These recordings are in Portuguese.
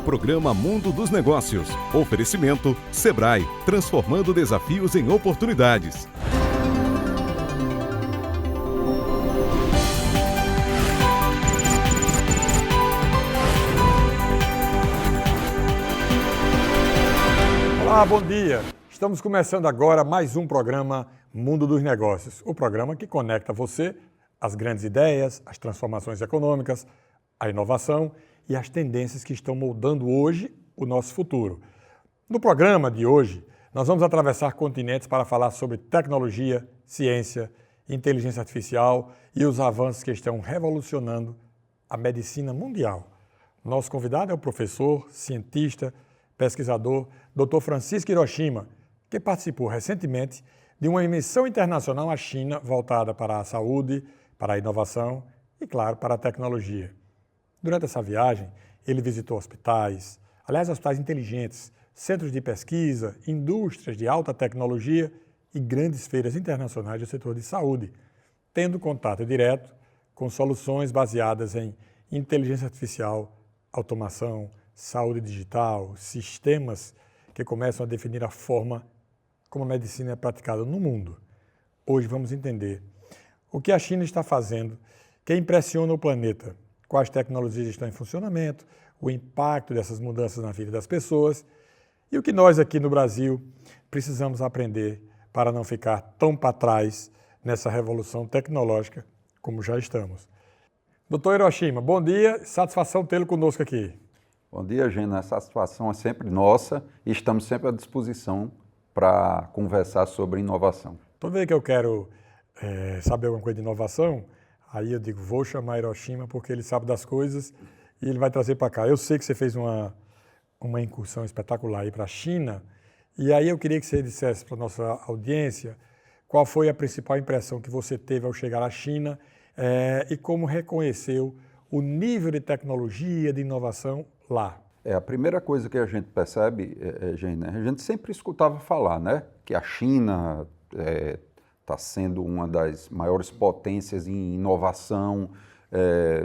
Programa Mundo dos Negócios. Oferecimento Sebrae, transformando desafios em oportunidades. Olá, bom dia! Estamos começando agora mais um programa Mundo dos Negócios, o programa que conecta você às grandes ideias, às transformações econômicas, à inovação e às tendências que estão moldando hoje o nosso futuro. No programa de hoje, nós vamos atravessar continentes para falar sobre tecnologia, ciência, inteligência artificial e os avanços que estão revolucionando a medicina mundial. Nosso convidado é o professor, cientista, pesquisador, Dr. Francisco Hiroshima, que participou recentemente de uma missão internacional à China voltada para a saúde, para a inovação e, claro, para a tecnologia. Durante essa viagem, ele visitou hospitais inteligentes, centros de pesquisa, indústrias de alta tecnologia e grandes feiras internacionais do setor de saúde, tendo contato direto com soluções baseadas em inteligência artificial, automação, saúde digital, sistemas que começam a definir a forma como a medicina é praticada no mundo. Hoje vamos entender o que a China está fazendo que impressiona o planeta, quais tecnologias estão em funcionamento, o impacto dessas mudanças na vida das pessoas e o que nós aqui no Brasil precisamos aprender para não ficar tão para trás nessa revolução tecnológica como já estamos. Dr. Hiroshima, bom dia, satisfação tê-lo conosco aqui. Bom dia, Gena, a satisfação é sempre nossa e estamos sempre à disposição para conversar sobre inovação. Toda vez que eu quero saber alguma coisa de inovação, aí eu digo, vou chamar Hiroshima porque ele sabe das coisas e ele vai trazer para cá. Eu sei que você fez uma incursão espetacular aí para a China e aí eu queria que você dissesse para a nossa audiência qual foi a principal impressão que você teve ao chegar à China e como reconheceu o nível de tecnologia, de inovação lá. A primeira coisa que a gente percebe, Gena, a gente sempre escutava falar, né, que a China está sendo uma das maiores potências em inovação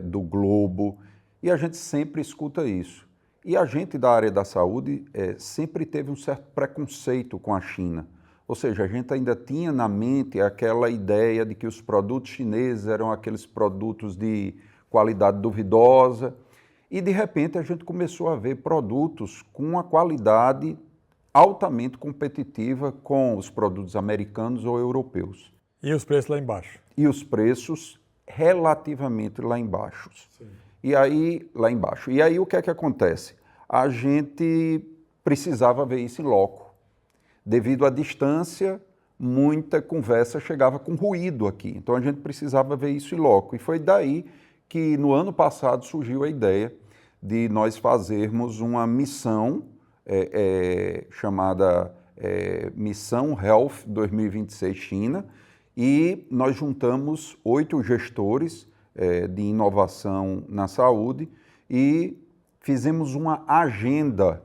do globo, e a gente sempre escuta isso. E a gente da área da saúde sempre teve um certo preconceito com a China, ou seja, a gente ainda tinha na mente aquela ideia de que os produtos chineses eram aqueles produtos de qualidade duvidosa, e de repente a gente começou a ver produtos com uma qualidade altamente competitiva com os produtos americanos ou europeus. E os preços lá embaixo? E os preços relativamente lá embaixo. Sim. E aí, lá embaixo. E aí o que é que acontece? A gente precisava ver isso em loco. Devido à distância, muita conversa chegava com ruído aqui. Então a gente precisava ver isso em loco. E foi daí que no ano passado surgiu a ideia de nós fazermos uma missão chamada Missão Health 2026 China, e nós juntamos 8 gestores de inovação na saúde e fizemos uma agenda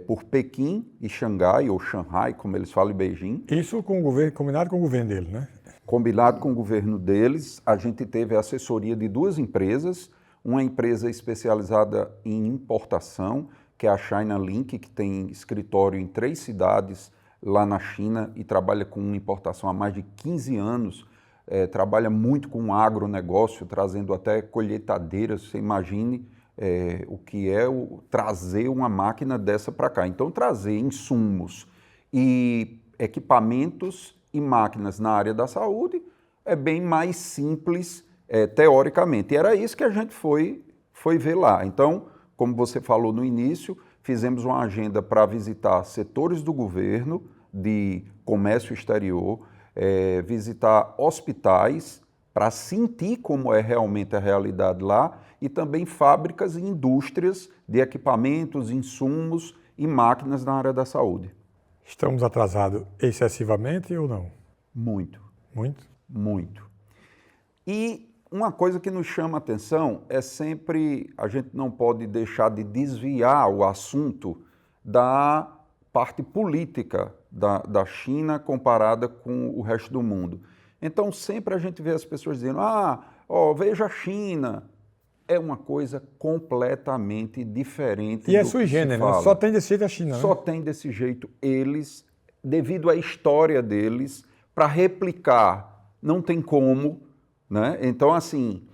por Pequim e Xangai, ou Shanghai, como eles falam em Beijing. Isso com o governo, combinado com o governo dele, né? Combinado com o governo deles, a gente teve a assessoria de 2 empresas, uma empresa especializada em importação, que é a China Link, que tem escritório em 3 cidades lá na China e trabalha com importação há mais de 15 anos, trabalha muito com agronegócio, trazendo até colheitadeiras. Você imagine o que é trazer uma máquina dessa para cá. Então, trazer insumos e equipamentos e máquinas na área da saúde é bem mais simples teoricamente. E era isso que a gente foi ver lá. Então, como você falou no início, fizemos uma agenda para visitar setores do governo, de comércio exterior, visitar hospitais para sentir como é realmente a realidade lá, e também fábricas e indústrias de equipamentos, insumos e máquinas na área da saúde. Estamos atrasados excessivamente ou não? Muito. Muito? Muito. E uma coisa que nos chama a atenção é sempre, a gente não pode deixar de desviar o assunto da parte política da China comparada com o resto do mundo. Então sempre a gente vê as pessoas dizendo, veja a China. é uma coisa completamente diferente E é do sui que se generis, né? fala. Só tem desse jeito a China, Só né? tem desse jeito eles, devido à história deles, para replicar, não tem como, né? Então, assim,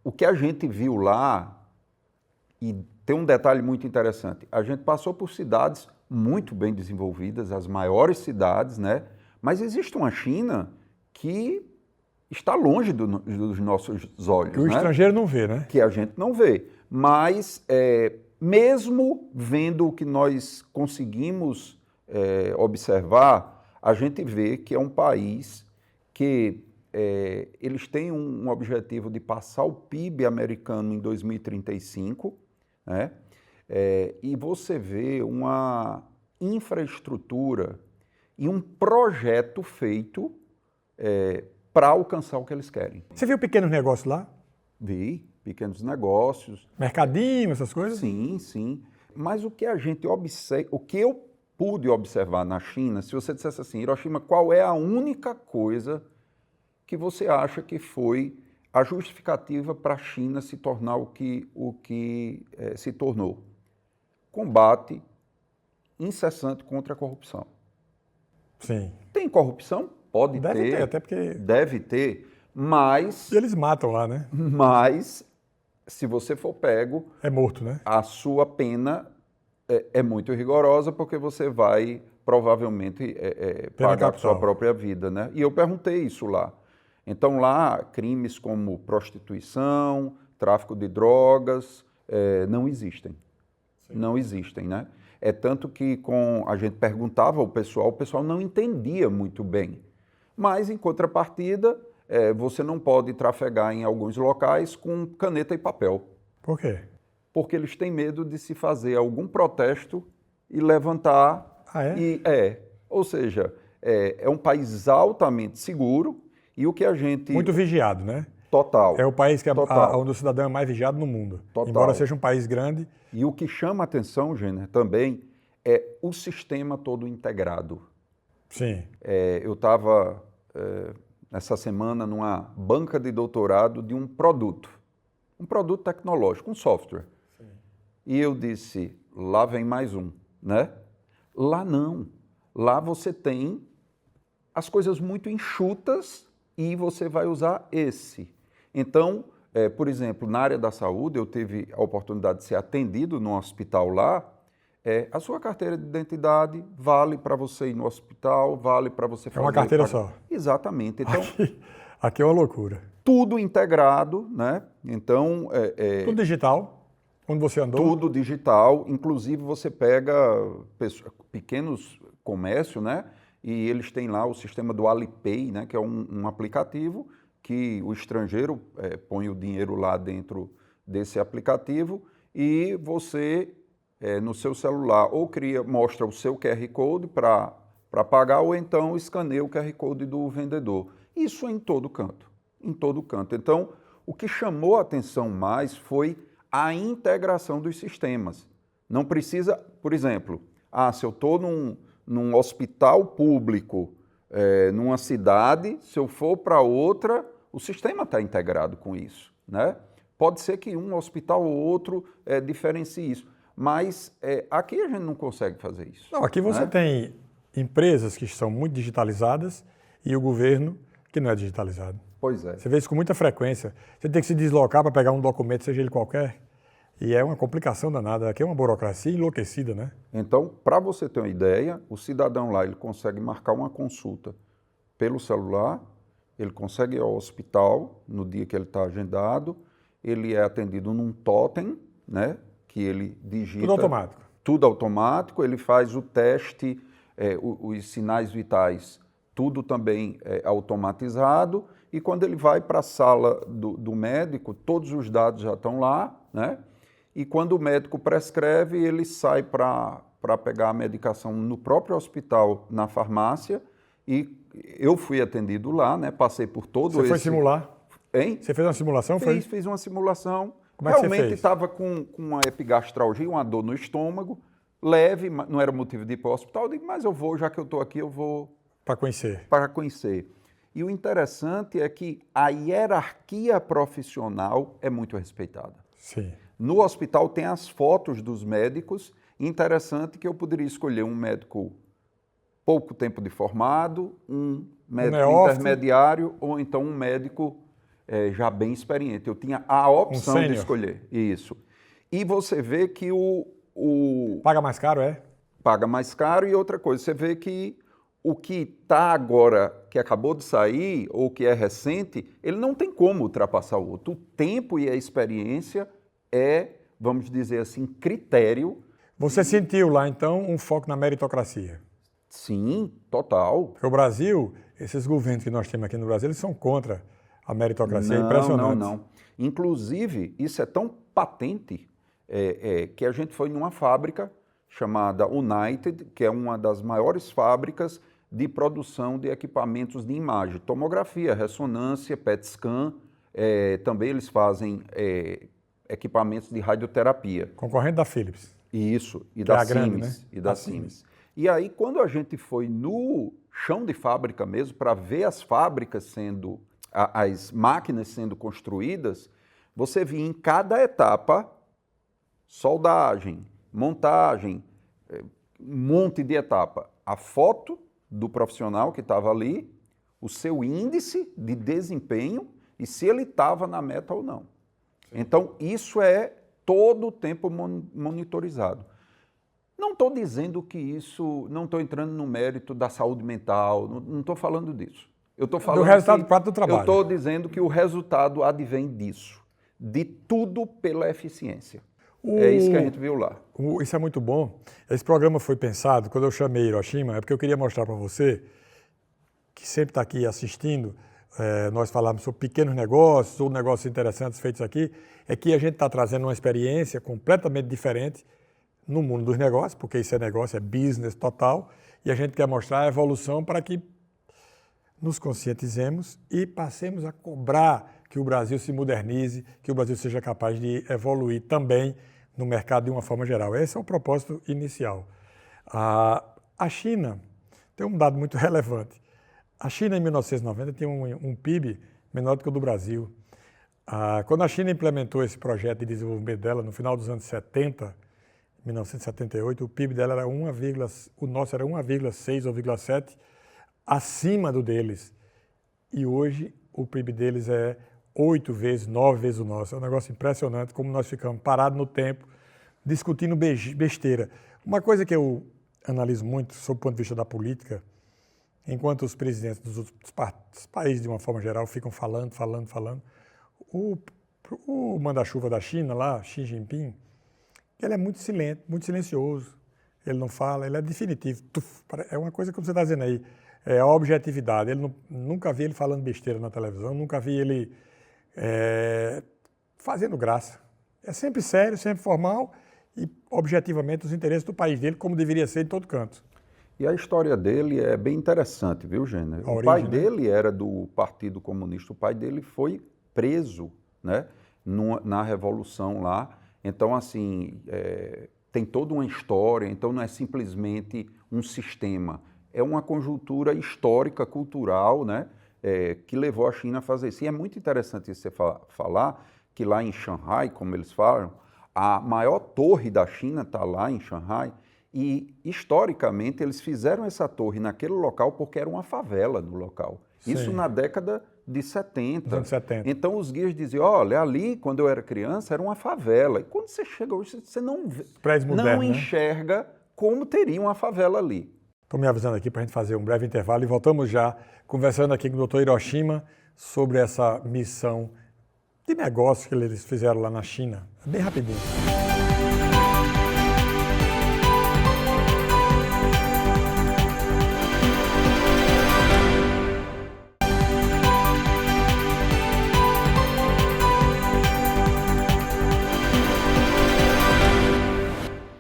o que a gente viu lá, e tem um detalhe muito interessante, a gente passou por cidades muito bem desenvolvidas, as maiores cidades, né? Mas existe uma China que está longe dos nossos olhos, Que o né? estrangeiro não vê, né? Que a gente não vê. Mas, mesmo vendo o que nós conseguimos observar, a gente vê que é um país que eles têm um objetivo de passar o PIB americano em 2035, né? E você vê uma infraestrutura e um projeto feito para alcançar o que eles querem. Você viu pequenos negócios lá? Vi pequenos negócios. Mercadinho, essas coisas? Sim, sim. Mas o que a gente observa, o que eu pude observar na China, se você dissesse assim, Hiroshima, qual é a única coisa que você acha que foi a justificativa para a China se tornar o que se tornou? Combate incessante contra a corrupção. Sim. Tem corrupção? Pode Deve ter. ter, até porque... Deve ter, mas... E eles matam lá, né? Mas, se você for pego, É morto, né? a sua pena é muito rigorosa, porque você vai provavelmente pagar com sua própria vida, né? E eu perguntei isso lá. Então lá, crimes como prostituição, tráfico de drogas, não existem. Sim. Não existem, né? É tanto que a gente perguntava ao pessoal, o pessoal não entendia muito bem. Mas, em contrapartida, você não pode trafegar em alguns locais com caneta e papel. Por quê? Porque eles têm medo de se fazer algum protesto e levantar. Ah, é? Ou seja, é um país altamente seguro e o que a gente... Muito vigiado, né? Total. É o país que onde o cidadão é mais vigiado no mundo. Total. Embora seja um país grande. E o que chama a atenção, Jenner, também é o sistema todo integrado. Sim. Eu estava, essa semana, numa banca de doutorado de um produto tecnológico, um software. Sim. E eu disse, lá vem mais um, né? Lá não. Lá você tem as coisas muito enxutas e você vai usar esse. Então, por exemplo, na área da saúde, eu tive a oportunidade de ser atendido num hospital lá. A sua carteira de identidade vale para você ir no hospital, vale para você fazer... É uma carteira só. Exatamente. Então, aqui é uma loucura. Tudo integrado, né? Então... Tudo digital, onde você andou? Tudo digital. Inclusive, você pega pequenos comércios, né? E eles têm lá o sistema do Alipay, né? Que é um aplicativo que o estrangeiro põe o dinheiro lá dentro desse aplicativo e você... no seu celular, ou mostra o seu QR Code para pagar, ou então escaneia o QR Code do vendedor. Isso em todo canto, em todo canto. Então, o que chamou a atenção mais foi a integração dos sistemas. Não precisa, por exemplo, se eu estou num hospital público, numa cidade, se eu for para outra, o sistema está integrado com isso, né? Pode ser que um hospital ou outro diferencie isso. Mas aqui a gente não consegue fazer isso. Não, aqui você tem empresas que são muito digitalizadas e o governo que não é digitalizado. Pois é. Você vê isso com muita frequência. Você tem que se deslocar para pegar um documento, seja ele qualquer, e é uma complicação danada. Aqui é uma burocracia enlouquecida, né? Então, para você ter uma ideia, o cidadão lá ele consegue marcar uma consulta pelo celular, ele consegue ir ao hospital no dia que ele está agendado, ele é atendido num totem, né? Que ele digita... Tudo automático. Tudo automático, ele faz o teste, os sinais vitais, tudo também automatizado, e quando ele vai para a sala do médico, todos os dados já estão lá, né? E quando o médico prescreve, ele sai para pegar a medicação no próprio hospital, na farmácia, e eu fui atendido lá, né? Passei por todo Você foi simular? Hein? Você fez uma simulação? Fiz uma simulação. Como é que realmente estava com uma epigastralgia, uma dor no estômago, leve, não era motivo de ir para o hospital. Eu digo, mas eu vou, já que eu estou aqui, eu vou... Para conhecer. Para conhecer. E o interessante é que a hierarquia profissional é muito respeitada. Sim. No hospital tem as fotos dos médicos. Interessante que eu poderia escolher um médico pouco tempo de formado, um médico intermediário ou então um médico já bem experiente. Eu tinha a opção de escolher isso. E você vê que Paga mais caro, é? Paga mais caro. E outra coisa, você vê que o que está agora, que acabou de sair, ou que é recente, ele não tem como ultrapassar o outro. O tempo e a experiência vamos dizer assim, critério. Você sentiu lá, então, um foco na meritocracia? Sim, total. Porque o Brasil, esses governos que nós temos aqui no Brasil, eles são contra a meritocracia. É impressionante. Não. Inclusive, isso é tão patente que a gente foi numa fábrica chamada United, que é uma das maiores fábricas de produção de equipamentos de imagem, tomografia, ressonância, PET scan, também eles fazem equipamentos de radioterapia. Concorrente da Philips. Isso, e da Siemens. Grande, né? E da Siemens. E aí, quando a gente foi no chão de fábrica mesmo, para ver as fábricas as máquinas sendo construídas, você via em cada etapa soldagem, montagem, um monte de etapa. A foto do profissional que estava ali, o seu índice de desempenho e se ele estava na meta ou não. Sim. Então, isso é todo o tempo monitorizado. Não estou dizendo que isso, não estou entrando no mérito da saúde mental, não estou falando disso. Eu estou falando do resultado prático do trabalho. Eu estou dizendo que o resultado advém disso, de tudo pela eficiência. É isso que a gente viu lá. Isso é muito bom. Esse programa foi pensado, quando eu chamei Hiroshima, é porque eu queria mostrar para você, que sempre está aqui assistindo, nós falamos sobre pequenos negócios ou negócios interessantes feitos aqui, é que a gente está trazendo uma experiência completamente diferente no mundo dos negócios, porque isso é negócio, é business total, e a gente quer mostrar a evolução para que nos conscientizemos e passemos a cobrar que o Brasil se modernize, que o Brasil seja capaz de evoluir também no mercado de uma forma geral. Esse é o propósito inicial. A China tem um dado muito relevante. A China, em 1990, tinha um PIB menor do que o do Brasil. Quando a China implementou esse projeto de desenvolvimento dela, no final dos anos 70, 1978, o PIB dela era o nosso era 1,6 ou 1,7 acima do deles. E hoje o PIB deles é 8 vezes, 9 vezes o nosso. É um negócio impressionante como nós ficamos parados no tempo, discutindo besteira. Uma coisa que eu analiso muito, sob o ponto de vista da política, enquanto os presidentes dos outros países, de uma forma geral, ficam falando, o manda-chuva da China lá, Xi Jinping, ele é muito silente, muito silencioso. Ele não fala, ele é definitivo. É uma coisa que você está dizendo aí, é a objetividade. Nunca vi ele falando besteira na televisão, nunca vi ele fazendo graça. É sempre sério, sempre formal e, objetivamente, os interesses do país dele, como deveria ser em todo canto. E a história dele é bem interessante, viu, Gênero? O pai dele era do Partido Comunista, o pai dele foi preso, né, na Revolução lá. Então, assim, tem toda uma história, então não é simplesmente um sistema, é uma conjuntura histórica, cultural, né, que levou a China a fazer isso. E é muito interessante você falar que lá em Xangai, como eles falam, a maior torre da China está lá em Xangai, e historicamente eles fizeram essa torre naquele local porque era uma favela no local. Sim. Isso na década de 70. Então os guias diziam, olha, ali quando eu era criança era uma favela. E quando você chega hoje, você não enxerga como teria uma favela ali. Estou me avisando aqui para a gente fazer um breve intervalo e voltamos já conversando aqui com o Dr. Hiroshima sobre essa missão de negócio que eles fizeram lá na China. Bem rapidinho.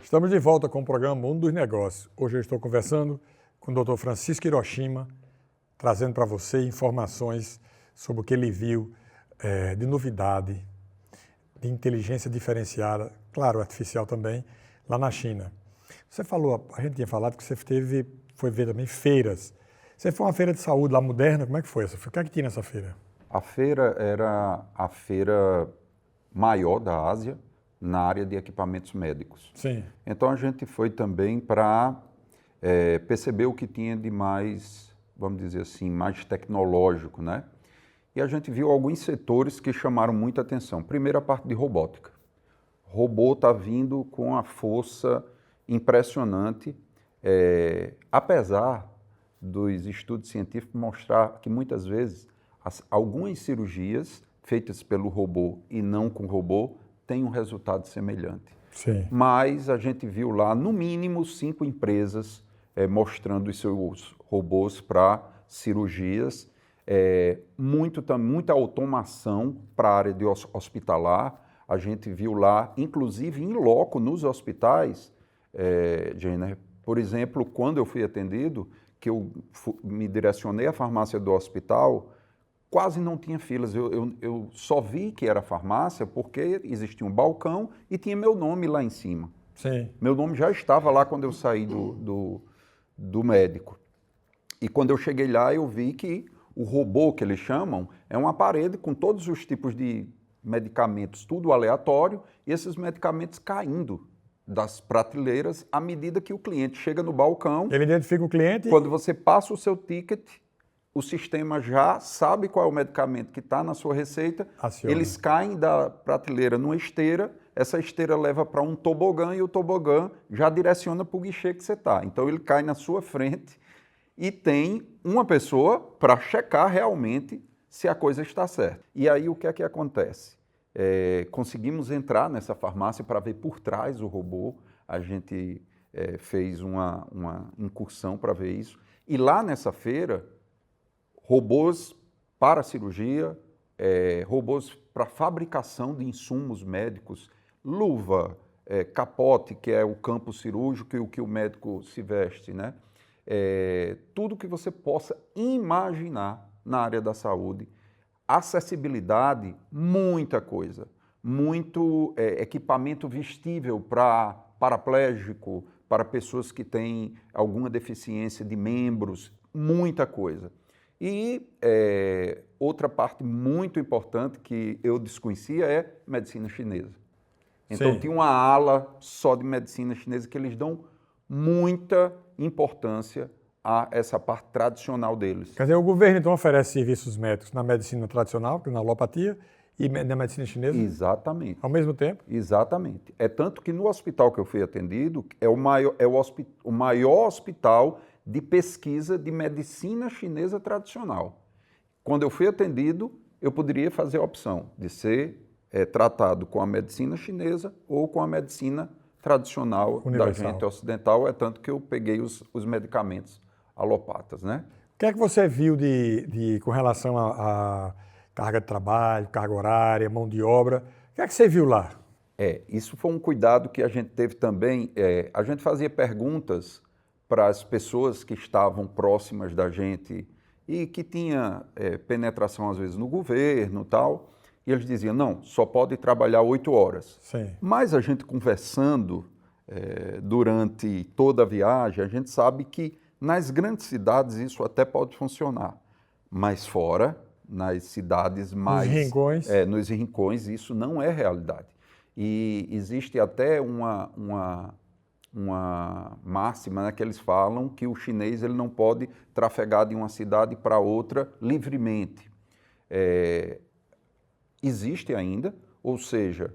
Estamos de volta com o programa Mundo dos Negócios. Hoje eu estou conversando com o Dr. Francisco Hiroshima, trazendo para você informações sobre o que ele viu de novidade, de inteligência diferenciada, claro, artificial também, lá na China. Você falou, a gente tinha falado que você foi ver também feiras. Você foi a uma feira de saúde lá moderna, como é que foi essa? O que é que tinha nessa feira? A feira era a feira maior da Ásia na área de equipamentos médicos. Sim. Então a gente foi também para perceber o que tinha de mais, vamos dizer assim, mais tecnológico, né? E a gente viu alguns setores que chamaram muita atenção. Primeiro, a parte de robótica. O robô está vindo com a força impressionante, apesar dos estudos científicos mostrar que muitas vezes algumas cirurgias feitas pelo robô e não com robô têm um resultado semelhante. Sim. Mas a gente viu lá, no mínimo, 5 empresas mostrando os seus robôs para cirurgias, muita automação para a área de hospitalar. A gente viu lá, inclusive em loco, nos hospitais, Jenner, por exemplo, quando eu fui atendido, que eu me direcionei à farmácia do hospital, quase não tinha filas. Eu só vi que era farmácia porque existia um balcão e tinha meu nome lá em cima. Sim. Meu nome já estava lá quando eu saí do médico. E quando eu cheguei lá, eu vi que o robô, que eles chamam, é uma parede com todos os tipos de medicamentos, tudo aleatório, e esses medicamentos caindo das prateleiras à medida que o cliente chega no balcão. Ele identifica o cliente? Quando você passa o seu ticket, o sistema já sabe qual é o medicamento que está na sua receita. Aciona. Eles caem da prateleira numa esteira, essa esteira leva para um tobogã e o tobogã já direciona para o guichê que você está. Então ele cai na sua frente e tem uma pessoa para checar realmente se a coisa está certa. E aí o que é que acontece? Conseguimos entrar nessa farmácia para ver por trás o robô. A gente fez uma incursão para ver isso. E lá nessa feira, robôs para cirurgia, robôs para fabricação de insumos médicos, luva, capote, que é o campo cirúrgico e o que o médico se veste, né? Tudo que você possa imaginar na área da saúde. Acessibilidade, muita coisa. Muito equipamento vestível para paraplégico, para pessoas que têm alguma deficiência de membros, muita coisa. E outra parte muito importante que eu desconhecia é medicina chinesa. Então Sim. tinha uma ala só de medicina chinesa que eles dão muita importância a essa parte tradicional deles. Quer dizer, o governo então oferece serviços médicos na medicina tradicional, na alopatia, e na medicina chinesa? Exatamente. Ao mesmo tempo? Exatamente. É tanto que no hospital que eu fui atendido, é o maior hospital de pesquisa de medicina chinesa tradicional. Quando eu fui atendido, eu poderia fazer a opção de ser tratado com a medicina chinesa ou com a medicina tradicional universal da gente ocidental, é tanto que eu peguei os medicamentos alopatas, né? O que é que você viu com relação a carga de trabalho, carga horária, mão de obra? O que é que você viu lá? Isso foi um cuidado que a gente teve também. A gente fazia perguntas para as pessoas que estavam próximas da gente e que tinha penetração, às vezes, no governo e tal, e eles diziam, não, só pode trabalhar 8 horas. Sim. Mas a gente conversando durante toda a viagem, a gente sabe que nas grandes cidades isso até pode funcionar, mas fora, nas cidades mais... Nos rincões. Nos rincões, isso não é realidade. E existe até uma máxima, né, que eles falam que o chinês ele não pode trafegar de uma cidade para outra livremente. Existe ainda, ou seja,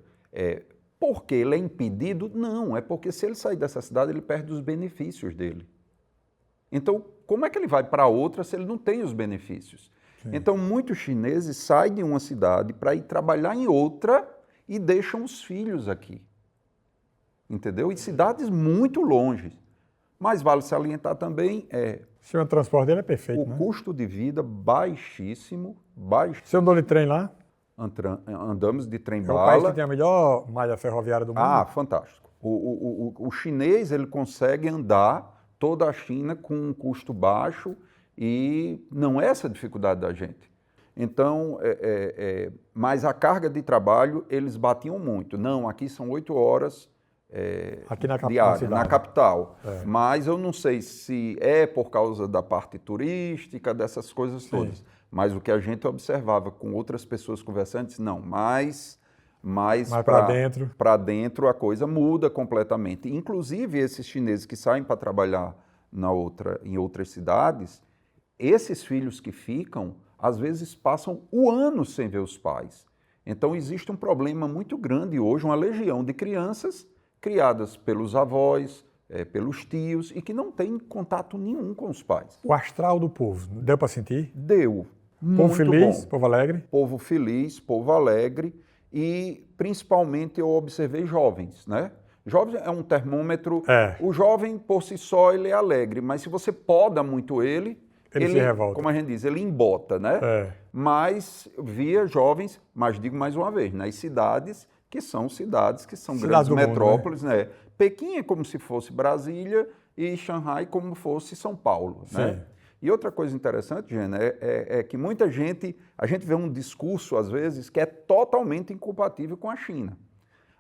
porque ele é impedido? Não, é porque se ele sair dessa cidade, ele perde os benefícios dele. Então, como é que ele vai para outra se ele não tem os benefícios? Sim. Então, muitos chineses saem de uma cidade para ir trabalhar em outra e deixam os filhos aqui. Entendeu? E cidades muito longe. Mas vale salientar também o sistema de transporte dele é perfeito, o custo de vida baixíssimo. Você andou de trem lá? Andamos de trem-bala. É o país que tem a melhor malha ferroviária do mundo. Ah, fantástico. O chinês ele consegue andar toda a China com um custo baixo e não é essa a dificuldade da gente. Então, mas a carga de trabalho, eles batiam muito. Não, aqui são 8 horas Aqui na diária, na capital. É. Mas eu não sei se é por causa da parte turística, dessas coisas todas. Mas o que a gente observava com outras pessoas conversando, disse, não, mais para dentro a coisa muda completamente. Inclusive, esses chineses que saem para trabalhar em outras cidades, esses filhos que ficam, às vezes passam o ano sem ver os pais. Então, existe um problema muito grande hoje, uma legião de crianças criadas pelos avós, pelos tios, e que não têm contato nenhum com os pais. O astral do povo, deu para sentir? Deu. Povo feliz, bom. povo alegre? Povo feliz, povo alegre, e principalmente eu observei jovens, né? Jovem é um termômetro. O jovem, por si só, ele é alegre, mas se você poda muito ele se revolta. Como a gente diz, ele embota, né? Mas via jovens, mas digo mais uma vez, nas cidades que são grandes metrópoles, né? Pequim é como se fosse Brasília e Xangai como fosse São Paulo, né? E outra coisa interessante, Gena, é que muita gente, a gente vê um discurso, às vezes, que é totalmente incompatível com a China.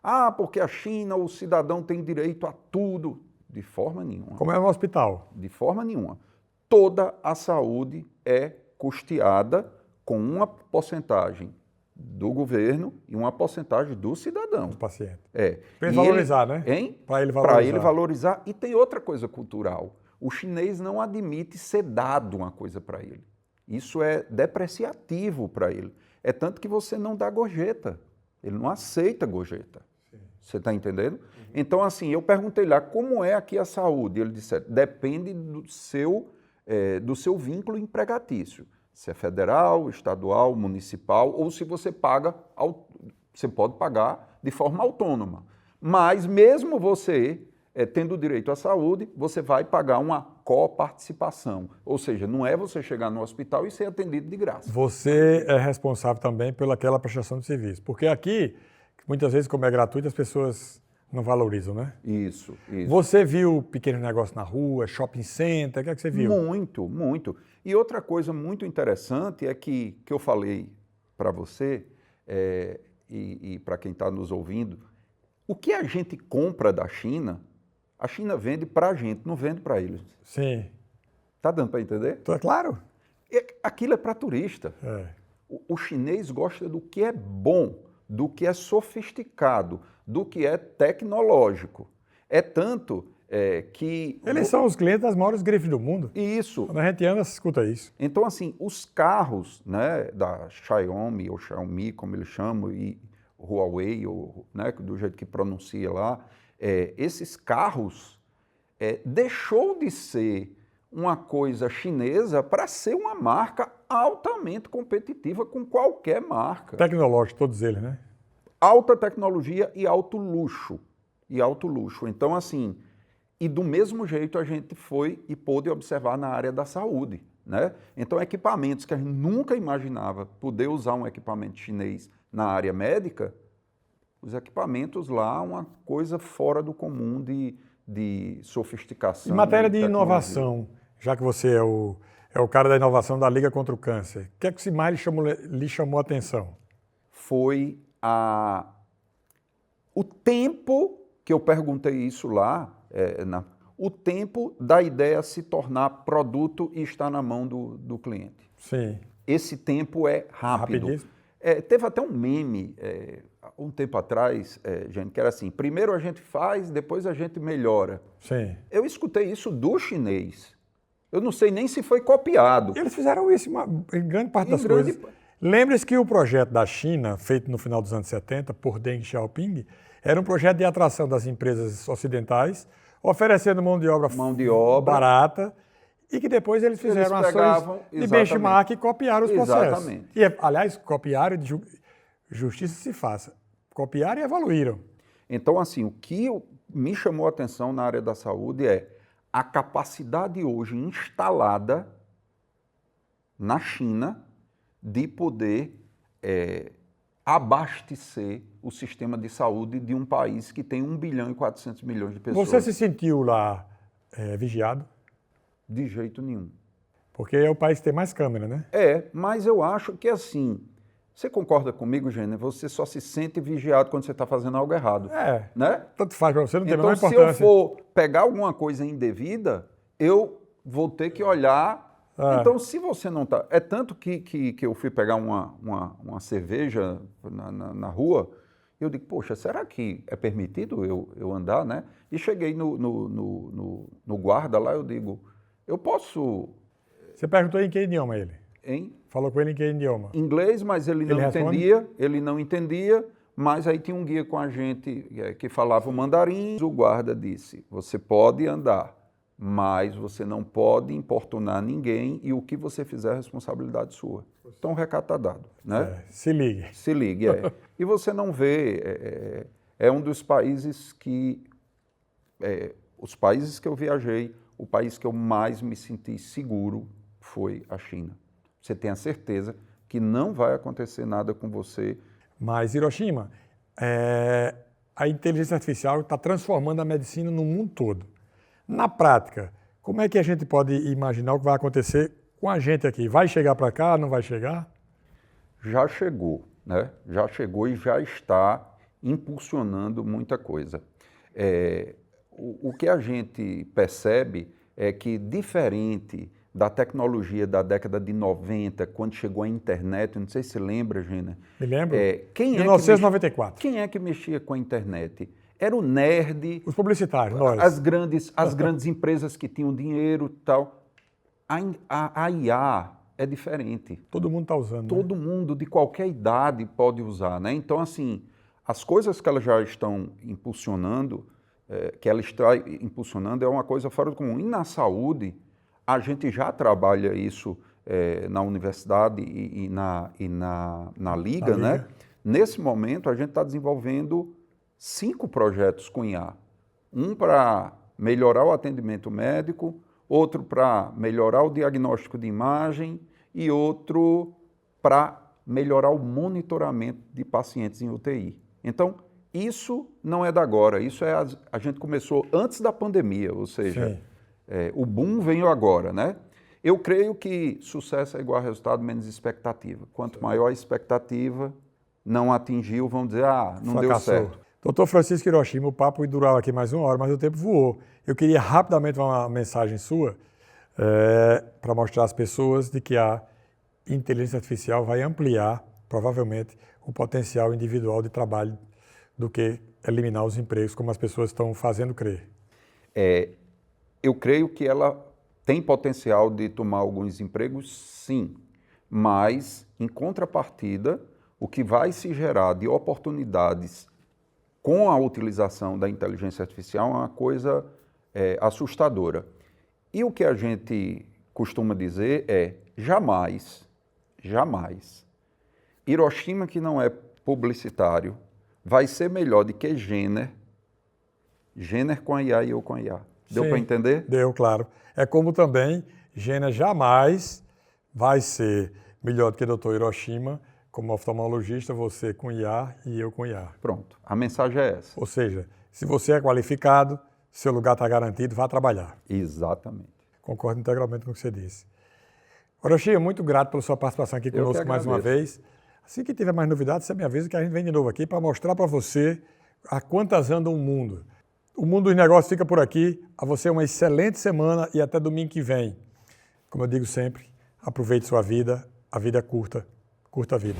Ah, porque a China, o cidadão tem direito a tudo. De forma nenhuma. Como é no hospital? De forma nenhuma. Toda a saúde é custeada com uma porcentagem do governo e uma porcentagem do cidadão. Do paciente. Para ele valorizar, né? Para ele valorizar. Para ele valorizar. E tem outra coisa cultural. O chinês não admite ser dado uma coisa para ele. Isso é depreciativo para ele. É tanto que você não dá gorjeta. Ele não aceita gorjeta. Você está entendendo? Então, assim, eu perguntei lá, como é aqui a saúde? Ele disse, depende do seu vínculo empregatício. Se é federal, estadual, municipal, ou se você paga, você pode pagar de forma autônoma. Mas mesmo você tendo direito à saúde, você vai pagar uma coparticipação. Ou seja, não é você chegar no hospital e ser atendido de graça. Você é responsável também pelaquela prestação de serviço. Porque aqui, muitas vezes, como é gratuito, as pessoas não valorizam, né? Isso. Você viu pequenos negócios na rua, shopping center, o que é que você viu? Muito. E outra coisa muito interessante é que eu falei para você e para quem está nos ouvindo, o que a gente compra da China, a China vende para a gente, não vende para eles. Sim. Tá dando para entender? Claro. Aquilo é para turista. O chinês gosta do que é bom, do que é sofisticado, do que é tecnológico. É tanto que... Eles são os clientes das maiores grifes do mundo. Isso. Quando a gente anda, se escuta isso. Então, assim, os carros, né, da Xiaomi, ou Xiaomi, como eles chamam, e Huawei, ou, né, do jeito que pronuncia lá, esses carros deixou de ser uma coisa chinesa para ser uma marca altamente competitiva com qualquer marca. Tecnológico, todos eles, né? Alta tecnologia e alto luxo. Então, assim, e do mesmo jeito a gente foi e pôde observar na área da saúde, né? Então, equipamentos que a gente nunca imaginava poder usar um equipamento chinês na área médica, os equipamentos lá, uma coisa fora do comum de sofisticação. Em matéria de inovação, já que você é o cara da inovação da Liga contra o Câncer, o que é que mais lhe chamou a atenção? Foi o tempo que eu perguntei isso lá, o tempo da ideia se tornar produto e estar na mão do cliente. Sim. Esse tempo é rápido. Rapidíssimo. Teve até um meme, um tempo atrás, gente, que era assim, primeiro a gente faz, depois a gente melhora. Sim. Eu escutei isso do chinês. Eu não sei nem se foi copiado. Eles fizeram isso em grande parte das coisas. Lembre-se que o projeto da China, feito no final dos anos 70, por Deng Xiaoping, era um projeto de atração das empresas ocidentais, oferecendo mão de obra barata, e que depois eles fizeram ações de benchmark e copiaram os processos. Exatamente. E, aliás, copiaram, justiça se faça, copiaram e evoluíram. Então, assim, o que me chamou a atenção na área da saúde é a capacidade hoje instalada na China de poder abastecer o sistema de saúde de um país que tem 1 bilhão e 400 milhões de pessoas. Você se sentiu lá vigiado? De jeito nenhum. Porque é o país que tem mais câmera, né? Mas eu acho que assim, Você concorda comigo, Gêner? Você só se sente vigiado quando você está fazendo algo errado. Né? Tanto faz para você, não tem a Então, menor se importância. eu for pegar alguma coisa indevida, eu vou ter que olhar. Então, se você não está... É tanto que eu fui pegar uma cerveja na rua, eu digo, poxa, será que é permitido eu andar, né? E cheguei no guarda lá, eu digo, eu posso... Você perguntou em que idioma ele? Em Falou com ele em que idioma? inglês, mas ele não entendia, mas aí tinha um guia com a gente que falava o mandarim. O guarda disse, você pode andar, mas você não pode importunar ninguém e o que você fizer é responsabilidade sua. Então o recado está dado, né? Se ligue. Se ligue, E você não vê, é um dos países que, os países que eu viajei, o país que eu mais me senti seguro foi a China. Você tem a certeza que não vai acontecer nada com você. Mas, Hiroshima, a inteligência artificial está transformando a medicina no mundo todo. Na prática, como é que a gente pode imaginar o que vai acontecer com a gente aqui? Vai chegar para cá, não vai chegar? Já chegou, né? Já chegou e já está impulsionando muita coisa. O que a gente percebe é que, diferente da tecnologia da década de 90, quando chegou a internet, não sei se você lembra, Gina. Me lembro. 1994. Quem é que mexia com a internet? Era o nerd. Os publicitários, nós. As grandes empresas que tinham dinheiro e tal. A IA é diferente. Todo mundo está usando. Todo mundo, de qualquer idade, pode usar, né? Então, assim, as coisas que elas já estão impulsionando, é uma coisa fora do comum. E na saúde, a gente já trabalha isso na universidade e na Liga, né? Nesse momento, a gente está desenvolvendo 5 projetos com IA. Um para melhorar o atendimento médico, outro para melhorar o diagnóstico de imagem e outro para melhorar o monitoramento de pacientes em UTI. Então, isso não é da agora, isso a gente começou antes da pandemia, ou seja... o boom veio agora, né? Eu creio que sucesso é igual a resultado menos expectativa. Quanto maior a expectativa, não atingiu, vamos dizer, não deu certo. Doutor Francisco Hiroshima, o papo durava aqui mais 1 hora, mas o tempo voou. Eu queria rapidamente uma mensagem sua para mostrar às pessoas de que a inteligência artificial vai ampliar, provavelmente, o potencial individual de trabalho do que eliminar os empregos, como as pessoas estão fazendo crer. Eu creio que ela tem potencial de tomar alguns empregos, sim, mas, em contrapartida, o que vai se gerar de oportunidades com a utilização da inteligência artificial é uma coisa assustadora. E o que a gente costuma dizer é, jamais, Hiroshima, que não é publicitário, vai ser melhor do que Gêner com a IA e eu com a IA. Deu para entender? Deu, claro. É como também, Gêner jamais vai ser melhor do que o doutor Hiroshima, como oftalmologista, você com IA e eu com IA. Pronto, a mensagem é essa. Ou seja, se você é qualificado, seu lugar está garantido, vá trabalhar. Exatamente. Concordo integralmente com o que você disse. Hiroshima, muito grato pela sua participação aqui conosco mais uma vez. Assim que tiver mais novidades, você me avisa que a gente vem de novo aqui para mostrar para você a quantas anda o mundo. O Mundo dos Negócios fica por aqui. A você uma excelente semana e até domingo que vem. Como eu digo sempre, aproveite sua vida. A vida é curta. Curta a vida.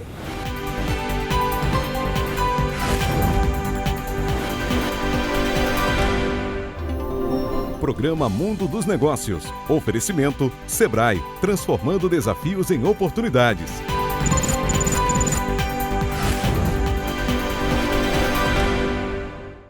Programa Mundo dos Negócios. Oferecimento Sebrae, transformando desafios em oportunidades.